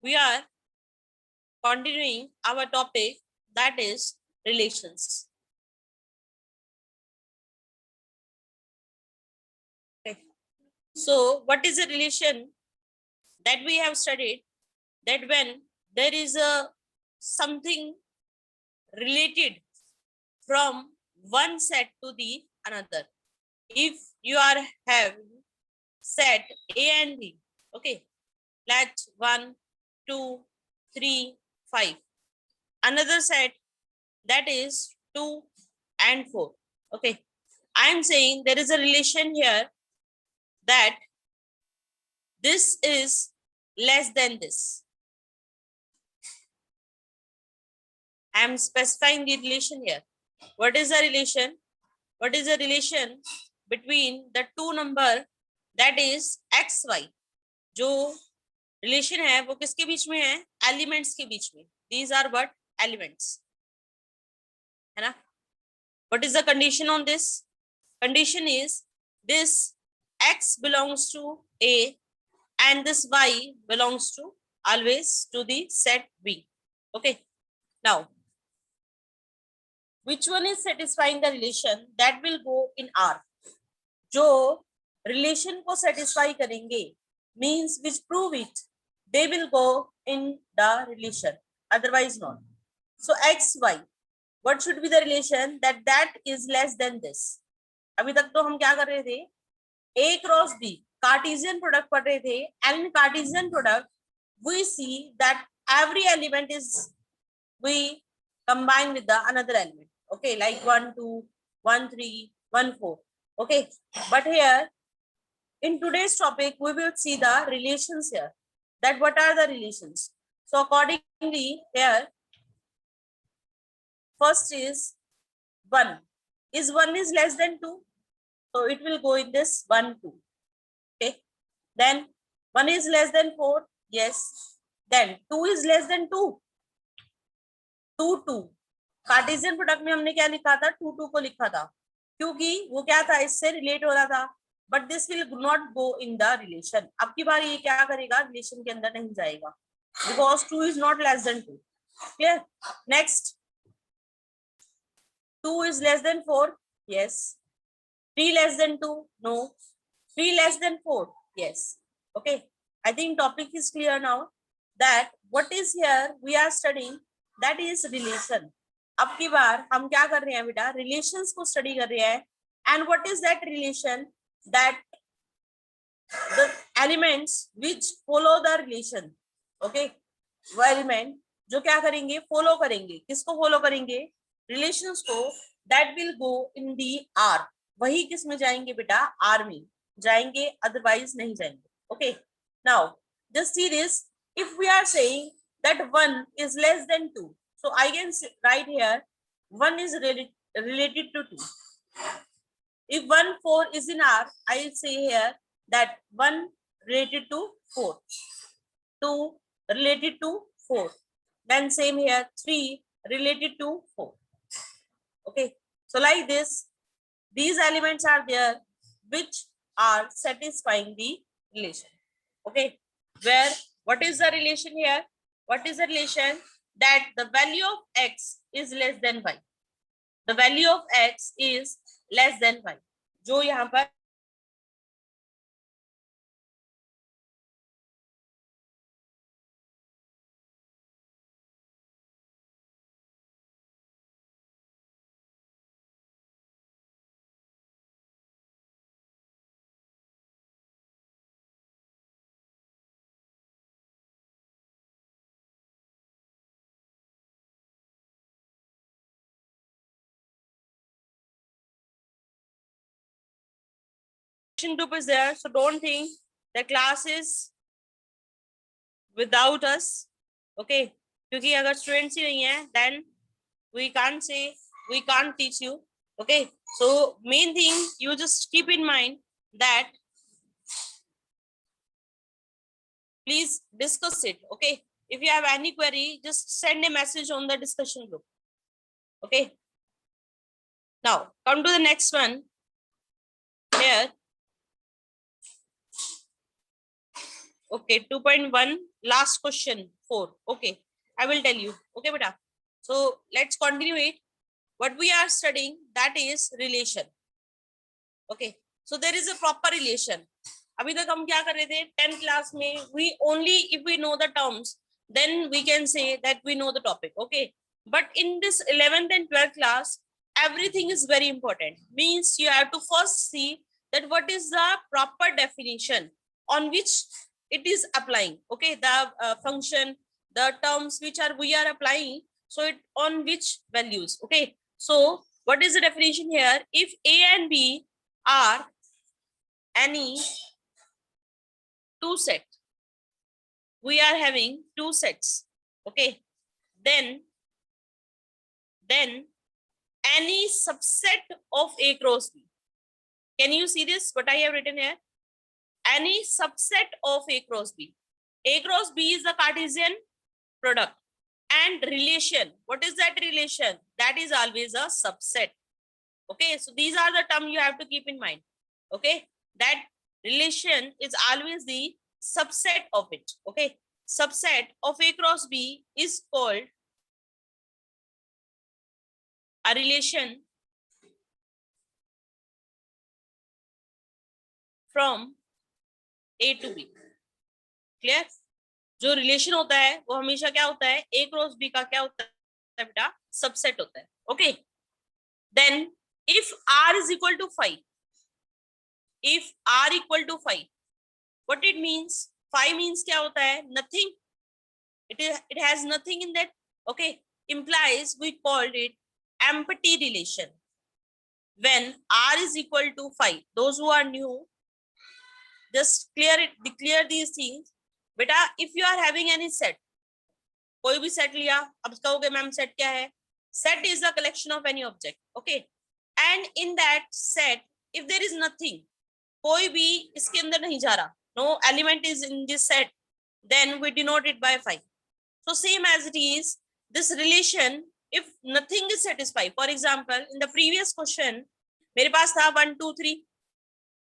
we are continuing our topic, that is relations. Okay. So what is a relation that we have studied? That when there is a something related from one set to the another. If you are having set A and B, okay, let's 1, 2, 3, 5. Another set that is 2 and 4. Okay, I am saying there is a relation here that this is less than this. I am specifying the relation here. What is the relation? What is the relation between the two number that is x y? जो relation है वो किसके बीच में है? Elements के बीच में. These are what? Elements. है ना? What is the condition on this? Condition is this x belongs to A and this y belongs to always to the set B. Okay. Now, which one is satisfying the relation that will go in R? जो relation को satisfy करेंगे means which prove it, they will go in the relation, otherwise not. So x y, what should be the relation that is less than this? अभी तक तो हम क्या कर रहे थे? A cross B Cartesian product पढ़ रहे थे, and in Cartesian product we see that every element is we combine with the another element. Okay, like 1 2 1 3 1 4. Okay, but here in today's topic we will see the relations here, that what are the relations. So accordingly here first is 1. Is 1 is less than 2? So it will go in this 1 2. Okay, then 1 is less than 4. Yes, then 2 is less than 2. 2 2 Cartesian product में हमने क्या लिखा था? 2 2 को लिखा था क्योंकि वो क्या था, इससे रिलेट हो रहा था. But this will not go in the relation. अब की बार ये क्या करेगा? रिलेशन के अंदर नहीं जाएगा because 2 is not less than 2. Clear? Next, 2 is less than 4. Yes. 3 less than 2. No. 3 less than 4. Yes. Okay, I think topic is clear now. That what is here we are studying, that is relation. अब की बार हम क्या कर रहे हैं बेटा? Relations को study कर रहे हैं. And what is that relation? That the elements which follow the relation. Okay, वो एलिमेंट जो क्या करेंगे? फॉलो करेंगे. किसको फॉलो करेंगे? रिलेशंस को. That will go in the R. वही किस में जाएंगे बेटा? आर में जाएंगे, अदरवाइज नहीं जाएंगे. Okay, now just see this. if we are saying that 1 is less than 2, so I can write here 1 is related to 2. If 1 4 is in R, I will say here that 1 related to 4, 2 related to 4, then same here 3 related to 4. Okay, so like this, these elements are there which are satisfying the relation. Okay, where what is the relation here? What is the relation? That the value of x is less than y. The value of x is less than y. जो यहाँ पर group is there, so don't think the class is without us. Okay, क्योंकि अगर students ही नहीं है, then we can't say, we can't teach you. Okay, so main thing you just keep in mind that please discuss it. Okay, if you have any query, just send a message on the discussion group. Okay, now come to the next one. Here Okay, 2.1 last question 4. Okay, I will tell you. Okay, beta. So let's continue it. What we are studying, that is relation. Okay, so there is a proper relation. अभी तक हम क्या कर रहे थे 10th class में, we only if we know the terms then we can say that we know the topic. Okay, but in this 11th and 12th class everything is very important. Means you have to first see that what is the proper definition on which it is applying. Okay, the function, the terms which are we are applying, so it on which values. Okay, so what is the definition here? If A and B are any two set, we are having two sets. Okay, then any subset of A cross B. Can you see this what I have written here? Any subset of A cross B. A cross B is the Cartesian product, and relation, what is that relation? That is always a subset. Okay, so these are the terms you have to keep in mind. Okay, that relation is always the subset of it. Okay, subset of A cross B is called a relation from A to B. Clear? जो relation होता है वो हमेशा क्या होता है, A cross B का क्या होता है बेटा, सबसेट होता है. Okay, then if R is equal to 5, if R equal to 5, what it means? 5 means क्या होता है, nothing. It has nothing in that. Okay, implies we called it empty relation. When R is equal to 5, those who are new, just clear these things. बेटा, if you are having any set, कोई भी set लिया, अब कहोगे ma'am set क्या है? Set is the collection of any object. Okay, and in that set if there is nothing, कोई भी इसके अंदर नहीं जा रहा, no element is in this set, then we denote it by 5. So same as it is this relation, if nothing is satisfied. For example, in the previous question मेरे पास था 1 2 3.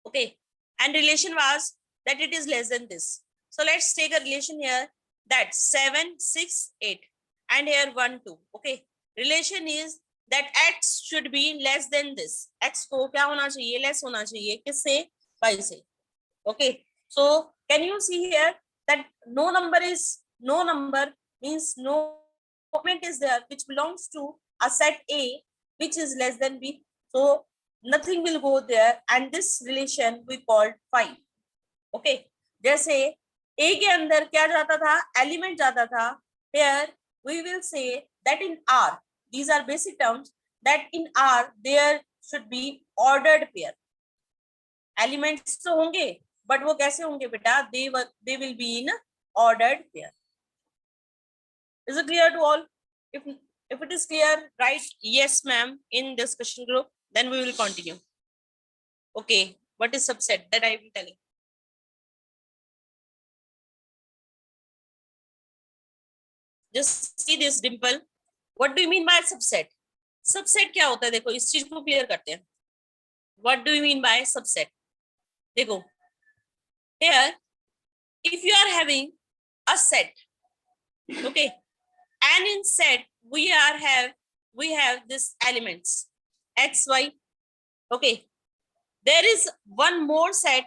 okay, and relation was that it is less than this. So let's take a relation here, that 7 6 8, and here 1 2. okay, relation is that x should be less than this. x को क्या होना चाहिए, less होना चाहिए, किससे, y से. okay, so can you see here that no number means no element is there which belongs to a set A which is less than B. So nothing will go there, and this relation we called 5. okay, जैसे A के अंदर क्या जाता था, element जाता था. here we will say that in R, these are basic terms, that in R there should be ordered pair. Elements तो होंगे, बट वो कैसे होंगे बेटा, they will be in ordered pair. Is it clear to all? If it is clear, write yes ma'am in discussion group, then we will continue. okay, what is subset, that I will tell you. Just see this dimple. What do you mean by subset? Subset क्या होता है, देखो इस चीज को clear करते हैं. What do you mean by subset? देखो, here if you are having a set, okay, and in set we have this elements x y. okay, there is one more set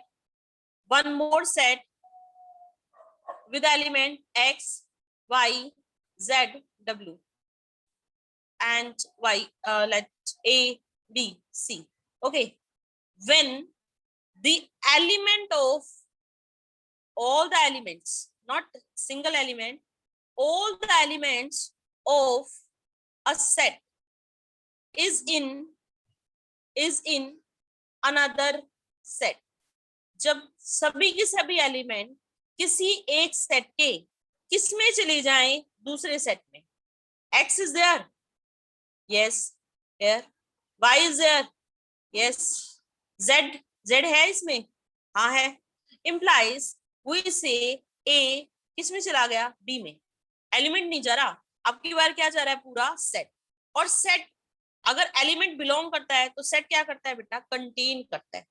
with element x y z w and y, let a b c. okay, when the element of all the elements, not single element, all the elements of a set is in another set. जब सभी के सभी element किसी एक set के किस में चले जाएं, दूसरे सेट में. x is there, yes, here. y is there, yes. z है इसमें, हाँ है. implies we say a किस में चला गया, b में. एलिमेंट नहीं जा रहा, अब की बार क्या जा रहा है, पूरा सेट. और सेट अगर एलिमेंट बिलोंग करता है तो सेट क्या करता है बेटा, कंटेन करता है.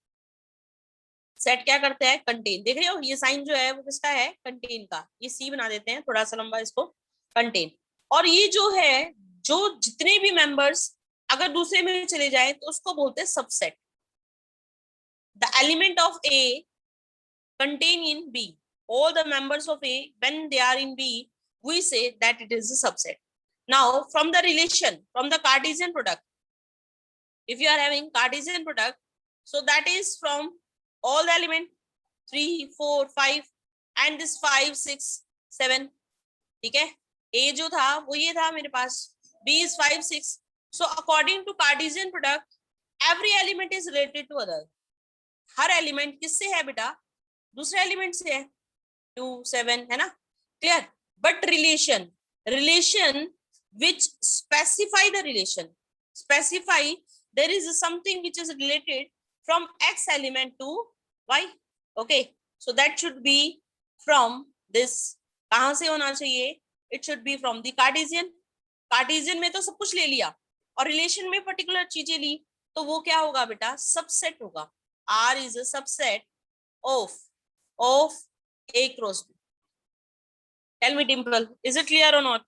सेट क्या करता है, कंटेन। देख रहे हो ये साइन जो है वो किसका है, कंटेन का। ये सी बना देते हैं थोड़ा सा लंबा इसको, कंटेन। और ये जो है, जो जितने भी मेंबर्स अगर दूसरे में चले जाए तो उसको बोलते हैं subset. The element of A contain in B, all the members of A when they are in B, we say that it is a subset. Now from the relation, from the Cartesian product, if you are having Cartesian product, so that is from all the element 3 4 5 and this 5 6 7, ठीक है। A जो था वो ये था मेरे पास, B is 5 6, so according to Cartesian product every element is related to other। Her element किससे है बेटा, दूसरे एलिमेंट से है, 2 7 है ना, clear. But relation, relation which specify the relation, specify there is something which is related from x element to y, okay, so that should be from this, कहां से होना चाहिए, it should be from the Cartesian। Cartesian में तो सब कुछ ले लिया और रिलेशन में पर्टिकुलर चीजें ली, तो वो क्या होगा बेटा, सबसेट होगा। R is a subset of A cross B। Tell me, Dimple, is it clear or not?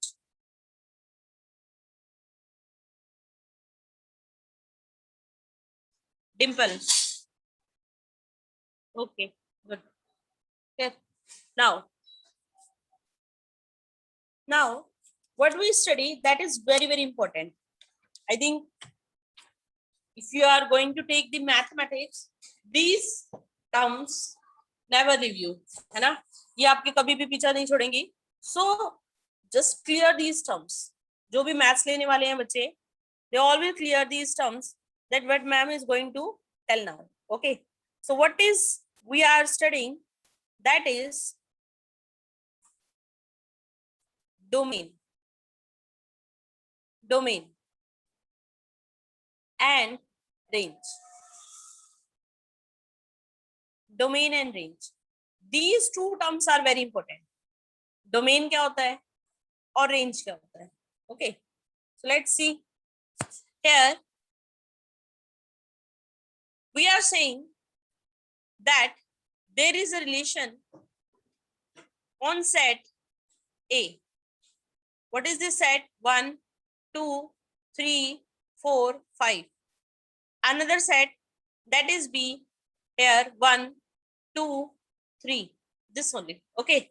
Dimple. Okay, good. Okay. Now, what we study, that is very, very important. I think if you are going to take the mathematics, these terms never leave you, है ना, ये आपके कभी भी पीछा नहीं छोड़ेंगी। So just clear these terms। जो भी मैथ्स लेने वाले हैं बच्चे, they all will clear these terms that what ma'am is going to tell now, okay। So what is we are studying, that is domain, domain and range, domain and range, these two terms are very important। domain क्या होता है और range क्या होता है, okay। So let's see here, we are saying that there is a relation on set A। What is this set? 1 2 3 4 5। Another set, that is B, here 1 2 3, this only, okay।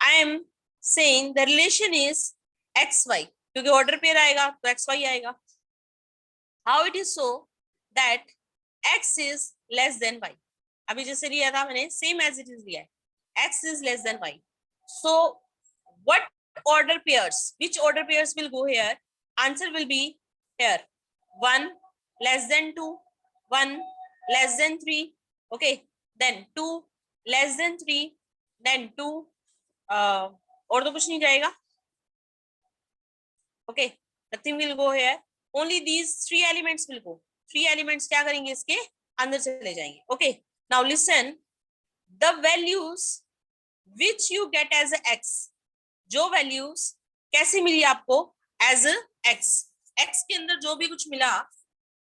I am saying the relation is xy, क्योंकि order pair आएगा तो xy आएगा। How it is so that x is less than y, अभी जैसे लिया था मैंने same as it is लिया है, x is less than y। So what order pairs, which order pairs will go here, answer will be here 1 less than 2, 1 less than 3, okay, then 2 less than 3, then 2 और तो कुछ नहीं जाएगा, okay, nothing will go here, only these 3 elements will go। 3 elements क्या करेंगे, इसके अंदर चले जाएंगे, okay। Now listen, the values which you get as a x, जो values कैसे मिली आपको, as a x, x के अंदर जो भी कुछ मिला,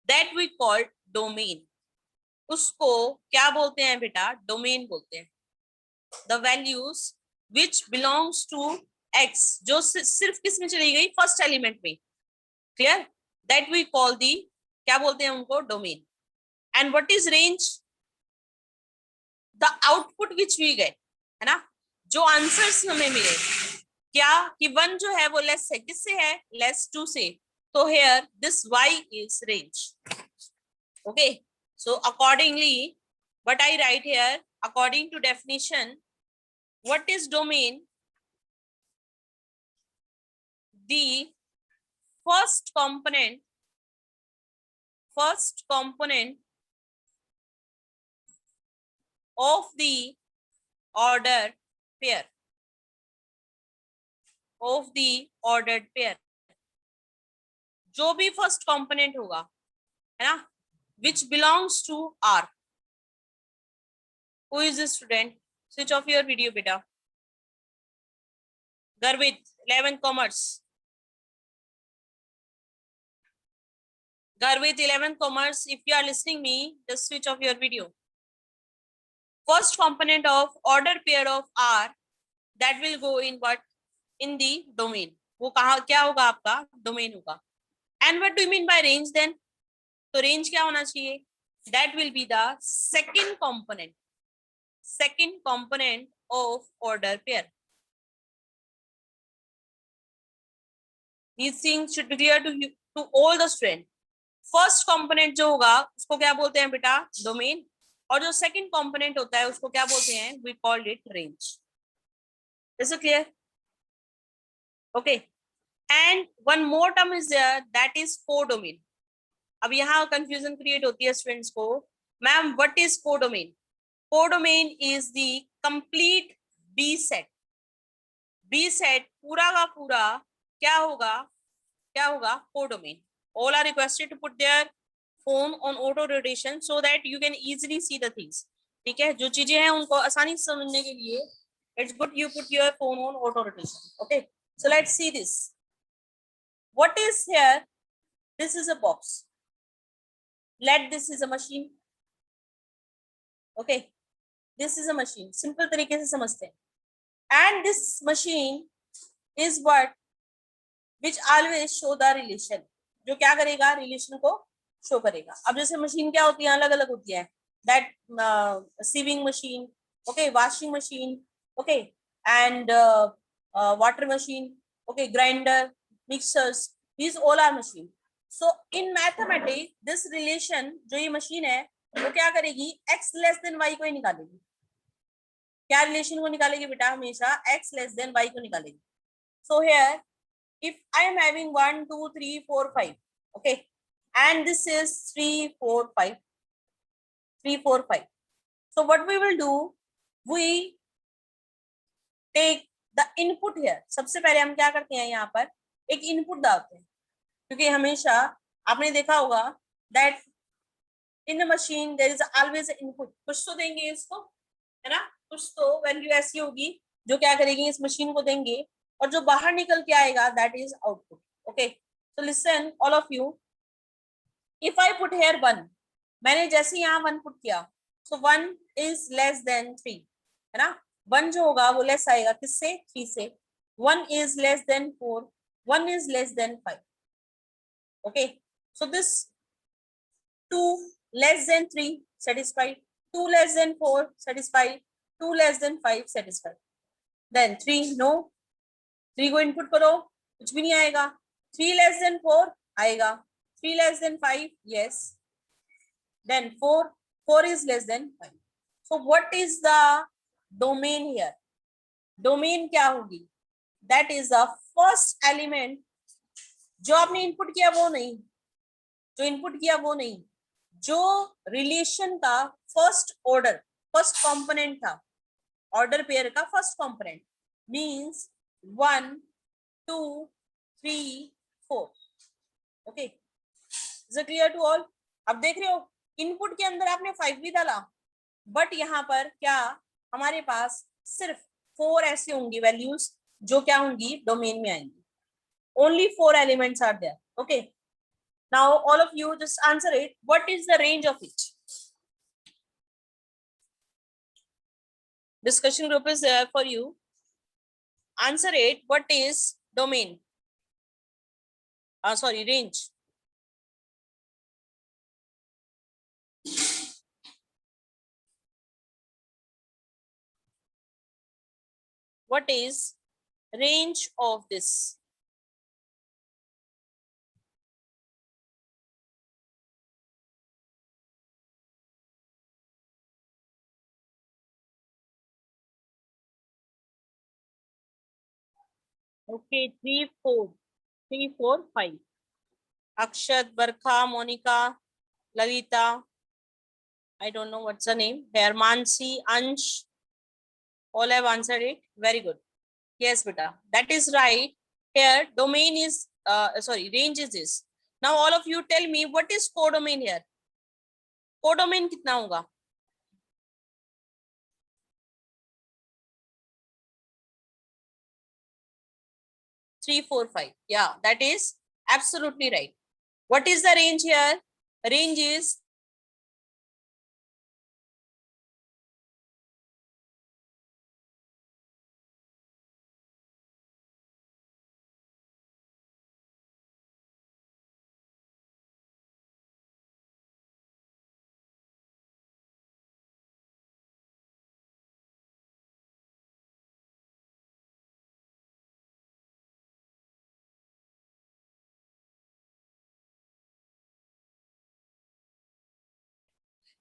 that we call domain, उसको क्या बोलते हैं बेटा, डोमेन बोलते हैं। the values which belongs to x, जो सिर्फ किस में चली गई, फर्स्ट एलिमेंट में, clear, that we call the, क्या बोलते हैं उनको, domain. and what is range, the output which we get, है ना, जो आंसर्स हमें मिले, क्या कि 1 जो है वो लेस है, किससे है, लेस 2 से, तो here this y is range, okay। So accordingly what I write here, according to definition, what is domain, the first component of the order pair, of the ordered pair, जो भी first component होगा, है ना, which belongs to R। Who is the student? Switch off your video beta। Garvit, 11th commerce, Garvit 11th commerce, if you are listening me, just switch off your video। first component of order pair of R that will go in what? In the domain. वो कहाँ क्या होगा आपका? Domain होगा. And what do you mean by range then? तो range क्या होना चाहिए? That will be the second component of order pair. These things should be clear to you, to all the students. First component जो होगा उसको क्या बोलते हैं बेटा? डोमेन. और जो सेकंड कंपोनेंट होता है उसको क्या बोलते हैं? We called it range. Is it clear? Okay. And one more term is there, that is codomain. अब यहाँ कंफ्यूजन क्रिएट होती है स्टूडेंट्स को, ma'am what is codomain? Codomain is the complete B set. B set पूरा का पूरा क्या होगा? Codomain. All are requested to put their phone on auto rotation so that you can easily see the things. ठीक है, जो चीजें हैं उनको आसानी से समझने के लिए it's good you put your phone on auto rotation. Okay, so let's see this. What is here? This is a box. Let this is a machine. Okay, this is a machine. Simple तरीके से समझते हैं. And this machine is what? Which always show the relation. जो क्या करेगा? Relation को show करेगा. अब जैसे मशीन क्या होती है? अलग अलग होती है. That sewing machine, okay, washing machine, okay, and water machine, okay, grinder, mixers, these all are machine. So in mathematics this relation, जो ये मशीन है वो क्या करेगी? x लेस देन y को ही निकालेगी. क्या रिलेशन को निकालेगी बेटा? हमेशा x लेस देन y को निकालेगी. So here if I am having 1, 2, 3, 4, 5, okay, and this is 3, 4, 5, 3, 4, 5. So what we will do, we take the input here. सबसे पहले हम क्या करते हैं? यहाँ पर एक इनपुट डालते हैं, क्योंकि हमेशा आपने देखा होगा that in a machine there is always an input. कुछ तो देंगे इसको, है ना? कुछ तो वैल्यू ऐसी होगी जो क्या करेगी? इस मशीन को देंगे, और जो बाहर निकल के आएगा that is output. Okay, so listen all of you. If I put here 1, मैंने जैसे यहाँ 1 पुट किया, सो 1 इज लेस देन 3, है ना? 1 जो होगा वो लेस आएगा किससे? 3 से. 1 is less than 4, 1 is less than 5. Okay, so this 2 less than 3 satisfied, 2 less than 4 satisfied, 2 less than 5 satisfied. Then 3 no. 3 को इनपुट करो, कुछ भी नहीं आएगा. 3 लेस देन 4 आएगा. 3 less than 5 yes. Then 4 is less than 5. So what is the domain here? Domain क्या होगी? That is the first element. जो आपने इनपुट किया वो नहीं, जो इनपुट किया वो नहीं, जो रिलेशन का फर्स्ट ऑर्डर, फर्स्ट कंपोनेंट था, ऑर्डर पेयर का first component, means 1, 2, 3, 4. Okay, is it clear to all? अब देख रहे हो इनपुट के अंदर आपने 5 भी डाला, बट यहाँ पर क्या हमारे पास सिर्फ 4 ऐसे होंगी वैल्यूज जो क्या होंगी? डोमेन में आएंगी. Only 4 elements are there. Okay, now all of you just answer it. What is the range of it? Discussion group is there for you. Answer it. What is domain? Sorry, range. What is range of this? Okay, 3, 4, 3, 4, 5. Akshat, Barkha, Monica, Lalita, I don't know what's the name. Here, Mansi, Ansh, all have answered it. Very good. Yes, beta, that is right. Here, domain is, sorry, range is this. Now, all of you tell me what is codomain here? Codomain कितना होगा? Three, 4, 5. Yeah, that is absolutely right. What is the range here? Range is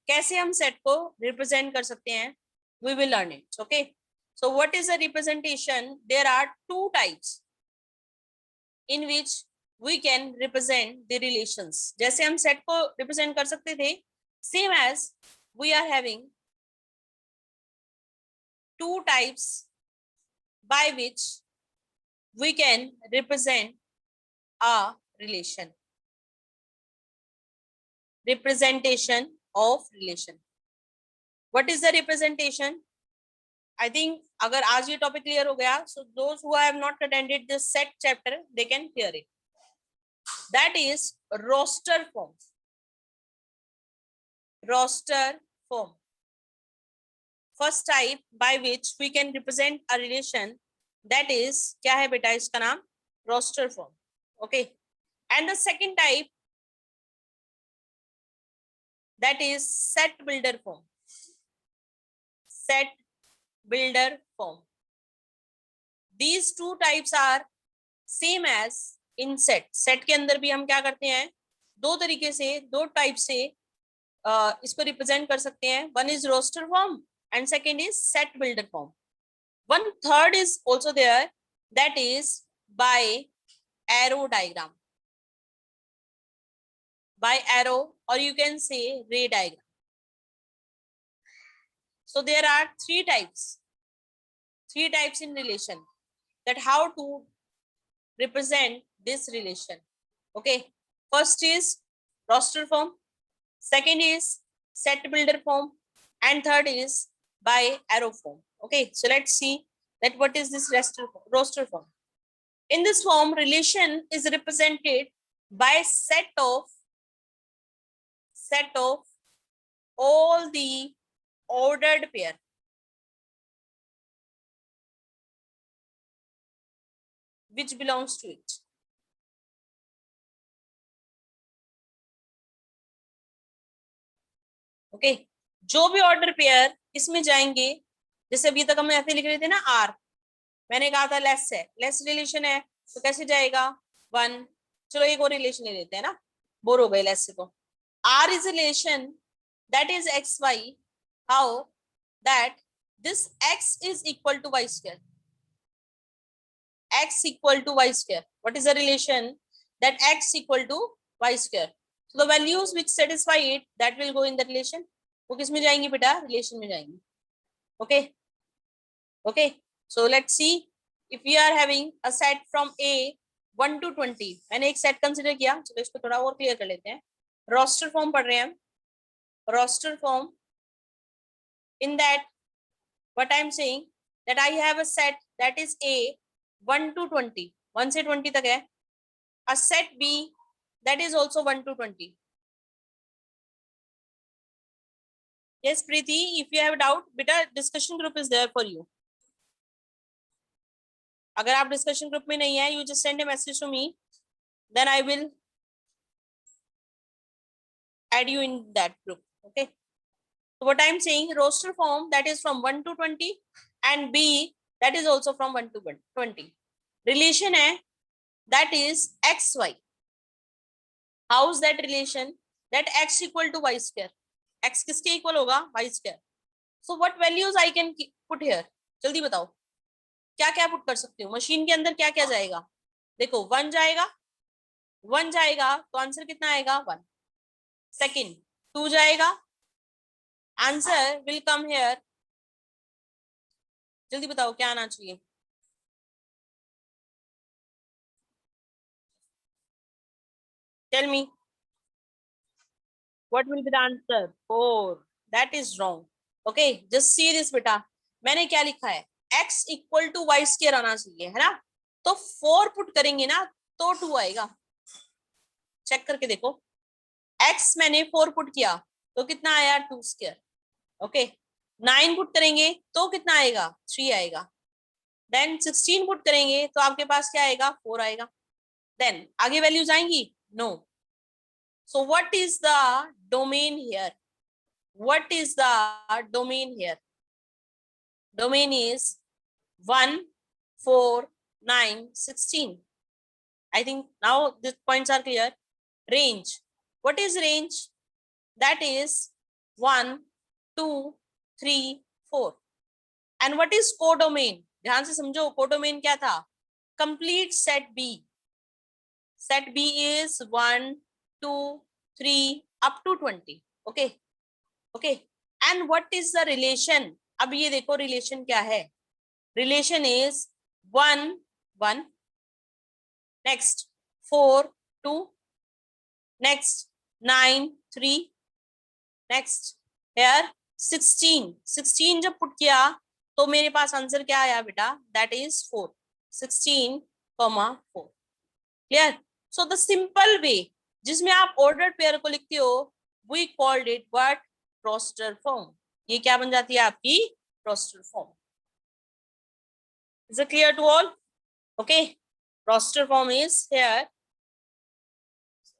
कैसे हम set को represent कर सकते हैं, we will learn it. Okay, so what is the representation? There are two types in which we can represent the relations. जैसे हम set को represent कर सकते थे, same as we are having two types by which we can represent a relation. Representation of relation. What is the representation? I think अगर आज ये topic clear हो गया, so those who have not attended this set chapter, they can clear it. That is roster form. Roster form. First type by which we can represent a relation, that is क्या है बेटा इसका नाम? Roster form. Okay. And the second type, that is set builder form. Set builder form. These two types are same as in set. Set के अंदर भी हम क्या करते हैं, दो तरीके से, दो टाइप से इसको रिप्रेजेंट कर सकते हैं. One is roster form and second is set builder form. One third is also there, that is by arrow diagram. By arrow, or you can say ray diagram. So there are three types in relation, that how to represent this relation. Okay, first is roster form, second is set builder form, and third is by arrow form. Okay, so let's see that what is this roster form. In this form, relation is represented by set of all the ordered pair. Which belongs to it. Okay, जो भी order pair इसमें जाएंगे, जैसे अभी तक हम ऐसे लिख रहे थे ना, आर, मैंने कहा था लेस है, लेस रिलेशन है, तो कैसे जाएगा? वन. चलो एक और रिलेशन ले लेते हैं ना, बोर हो गए लेस से. तो R is relation that is xy, how that this x is equal to y square. X equal to y square. What is the relation? That x equal to y square. So the values which satisfy it, that will go in the relation. वो किस में जाएंगी बेटा? Relation में जाएंगी. Okay. Okay. So let's see. If we are having a set from A 1 to 20, मैंने एक set consider किया, चलो इसको थोड़ा और क्लियर कर लेते हैं. रोस्टर फॉर्म पढ़ रहे हैं हम. Roster form, in that what I am saying, that I have a set that is A 1 to 20, 1 से 20 तक है. A set B that is also 1 to 20. Yes Preeti, if you have doubt, beta discussion group is there for you. अगर आप discussion group में नहीं है, you just send a message to me, then I will add you in that group. Okay, so what I am saying, roster form, that is from 1 to 20, and B that is also from 1 to 20. Relation है, that is xy. How is that relation? That x equal to y square. X किसके equal होगा? y square. So what values I can put here? जल्दी बताओ, क्या क्या put कर सकती हूँ? मशीन के अंदर क्या क्या जाएगा? देखो 1 जाएगा, 1 जाएगा तो आंसर कितना आएगा? 1. सेकेंड 2 जाएगा, आंसर विल कम हेयर. जल्दी बताओ क्या आना चाहिए? Tell me. What will be the answer? 4. That is wrong. Okay, just see this बेटा. मैंने क्या लिखा है? X equal to y square आना चाहिए, है ना? तो 4 पुट करेंगे ना तो 2 आएगा. चेक करके देखो. X मैंने 4 पुट किया तो कितना आया? 2 स्क्वायर. ओके, 9 पुट करेंगे तो कितना आएगा? 3 आएगा. देन 16 पुट करेंगे तो आपके पास क्या आएगा? 4 आएगा. देन आगे वैल्यूज आएंगी? No. So what is the domain here? What is the domain here? Domain is 1, 4, 9, 16. I think now these points are clear. Range. What is range? That is 1 2 3 4. And what is codomain? ध्यान से समझो, codomain क्या था? Complete set B. Set B is 1 2 3 up to 20. Okay okay. And what is the relation? अब ये देखो relation क्या है. Relation is 1 1, next 4 2, next 9 3, next here 16. 16 जब पुट किया तो मेरे पास आंसर क्या आया बेटा? That is 4. 16, 4. Clear? So the simple way जिसमें आप ऑर्डर पेयर को लिखते हो, we called it what? Roster form. ये क्या बन जाती है आपकी? Roster form. Is it clear to all? Okay. Roster form is here.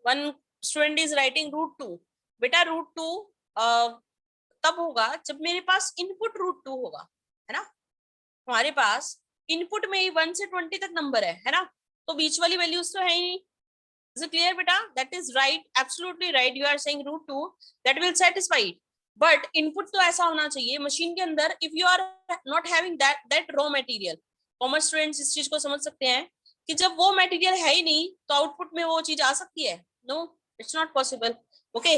One student is writing √2. बेटा √2 तब होगा जब मेरे पास इनपुट √2 होगा, है ना. हमारे पास इनपुट में ही 1 से 20 तक नंबर है ना. तो बीच वाली वैल्यूज तो है ही नहीं. Is it clear beta? That is right, absolutely right. You are saying √2, that will satisfy it. But input तो ऐसा होना चाहिए मशीन के अंदर. If you are not having that raw material, commerce students इस चीज को समझ सकते हैं कि जब वो मटेरियल है ही नहीं तो आउटपुट में वो चीज आ सकती है? No, it's not possible. Okay,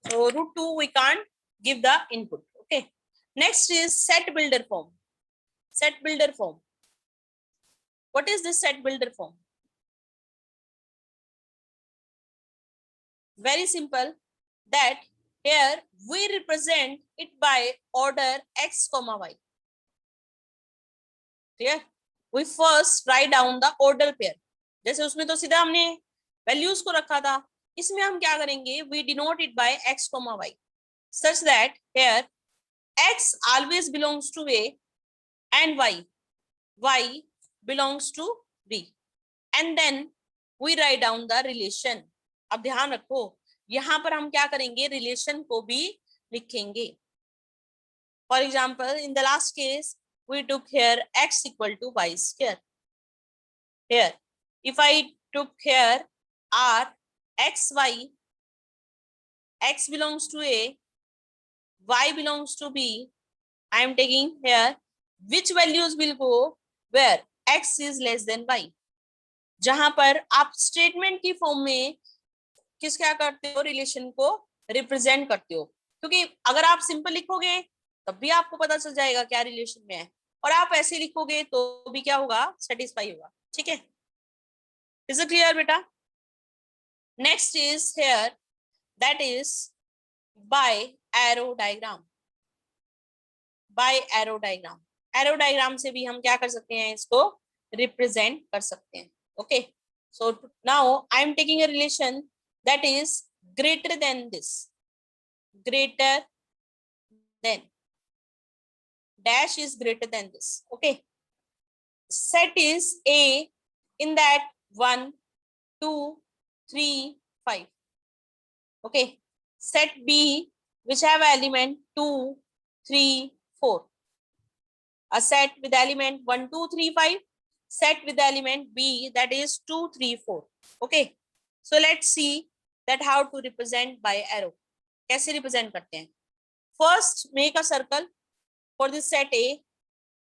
so √2 we can't give the input. Okay, next is set builder form. Set builder form. What is this set builder form? Very simple, that here we represent it by order x comma y. Clear? We first write down the order pair. जैसे उसमें तो सीधा हमने values को रखा था, इसमें हम क्या करेंगे? we denote it by x comma y such that here x always belongs to a and y belongs to b, and then we write down the relation. अब ध्यान रखो, यहां पर हम क्या करेंगे? रिलेशन को भी लिखेंगे. For example, in the last case we took here x equal to y square. Here if I took here r x y, x belongs to a, y belongs to b, I am taking here which values will go where x is less than y. जहां पर आप statement की form में किस क्या करते हो? Relation को रिप्रेजेंट करते हो. क्योंकि अगर आप सिंपल लिखोगे तब भी आपको पता चल जाएगा क्या रिलेशन में है, और आप ऐसे लिखोगे तो भी क्या होगा? सेटिस्फाई होगा. ठीक है? इज इट क्लियर बेटा? Next is here, that is by arrow diagram. By arrow diagram. Arrow diagram से भी हम क्या कर सकते हैं? इसको रिप्रेजेंट कर सकते हैं. Okay, so now I am taking a relation that is greater than this, greater than, dash is greater than this. Okay, set is a in that 1 2 3 5. Okay, set b which have element 2 3 4. A set with element 1 2 3 5, set with element b that is 2 3 4. Okay, so let's see that how to represent by arrow. कैसे represent करते हैं? First make a circle for this set A,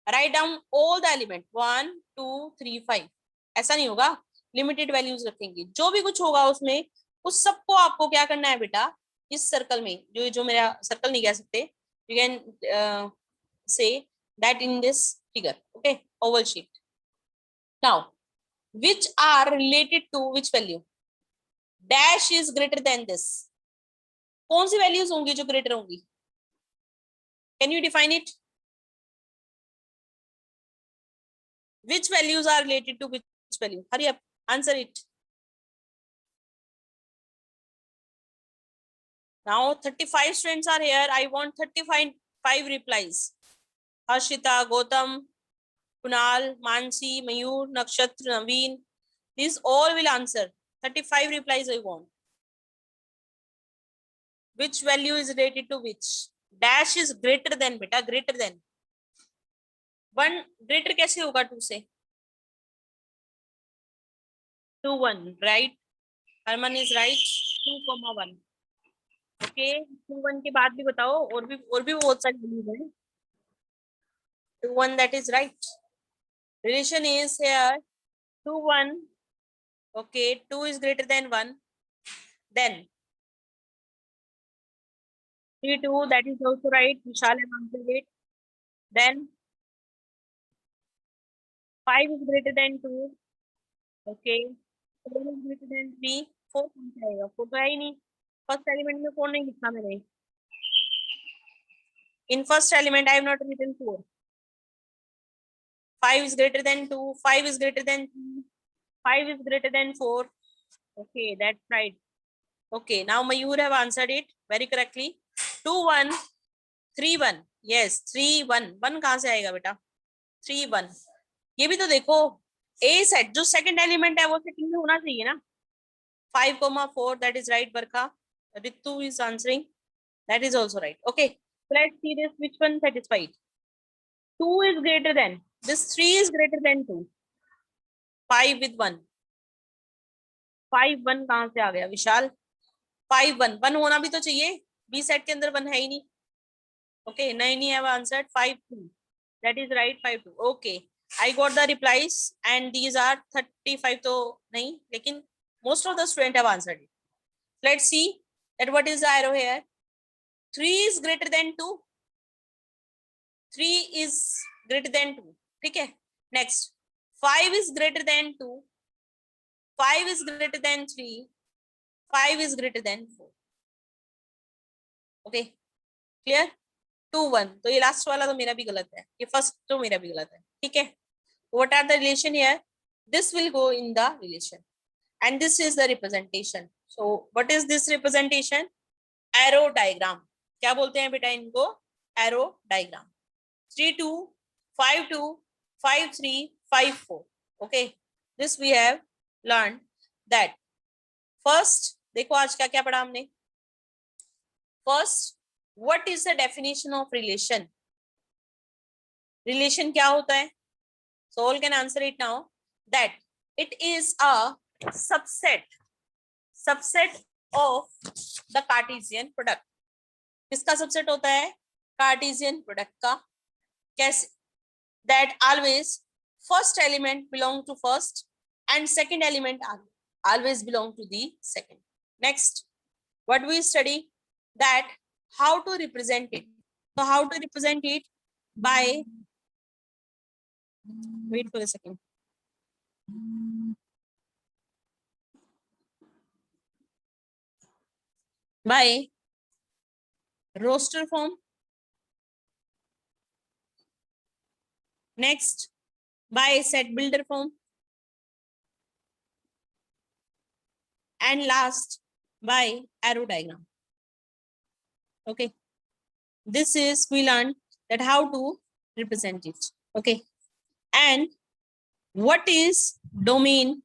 write down all the element 1 2 3 5. ऐसा नहीं होगा, limited values रखेंगे. जो भी कुछ होगा उसमें उस सबको आपको क्या करना है बेटा? इस सर्कल में, जो मेरा सर्कल नहीं कह सकते, you can say that in this figure. Okay, Oval sheet. Now which are related to which value? Dash is greater than this. कौन सी वैल्यूज होंगी जो ग्रेटर होंगी? Can you define it? Which values are related to which value? Hurry up, answer it. Now 35 students are here. I want 35 replies. Harshita, Gautam, Kunal, Mansi, Mayur, Nakshatra, Naveen. These all will answer. 35 replies I want. Which value is related to which? Dash is greater than beta, greater than. 1 greater कैसे होगा 2 से? 2 1, right? Harman is right. 2 1. Okay 2 1 के बाद भी बताओ, और भी बहुत सारी वैल्यूज हैं. 2 1 that is right. Relation is here 2 1. Okay, 2 is greater than 1. Then 3 2, that is also right. Vishal have answered it. Then 5 is greater than 2. Okay. 4 is greater than 3. 4 कौन सा आएगा? 4 तो है ही नहीं. फर्स्ट एलिमेंट में 4 नहीं लिखा मैंने. In first element, I have not written 4. 5 is greater than 2. 5 is greater than 3. 5 is greater than 4. Okay, that's right. Okay, now Mayur have answered it very correctly. 2 1 3 1. Yes, 3 1. 1 कहाँ से आएगा बेटा? 3 1. ये भी तो देखो, A सेट जो सेकंड एलिमेंट है वो सेकंड में होना चाहिए ना. 5, 4, that is right. Barkha. Ritu is answering. That is also right. Okay, so let's see this. Which one satisfied? 2 is greater than. This 3 is greater than 2. 5 with 1. 5 1 कहाँ से आ गया विशाल? 5 1. 1 होना भी तो चाहिए. बी सेट के अंदर 1 है ही नहीं. Okay, 9 have answered 5 2. That is right. 5 2. Okay, I got the replies and these are 35 तो नहीं, लेकिन most of the student have answered it. Let's see that what is the arrow here. 3 is greater than 2. 3 is greater than 2. ठीक है. Next 5 is greater than 2. 5 is greater than 3. 5 is greater than 4. Okay, clear. 2 1. तो ये last वाला तो मेरा भी गलत है. ये फर्स्ट तो मेरा भी गलत है. ठीक है. What are the relation here? This will go in the relation and this is the representation. So what is this representation? Arrow diagram. क्या बोलते हैं बेटा इनको? Arrow diagram. 3 2 5 2 5 3 5 4. Okay, this we have learned that. First देखो आज क्या क्या पढ़ा हमने. First, what is the definition of relation? Relation क्या होता है? So all can answer it now. That it is a subset of the Cartesian product. किसका subset होता है? Cartesian product का. कैसे? That always first element belong to first and second element always belong to the second. Next, what we study that how to represent it. So how to represent it? By, wait for a second. By roster form. Next, by set builder form. And last, by arrow diagram. Okay, this is we learned that how to represent it. Okay, and what is domain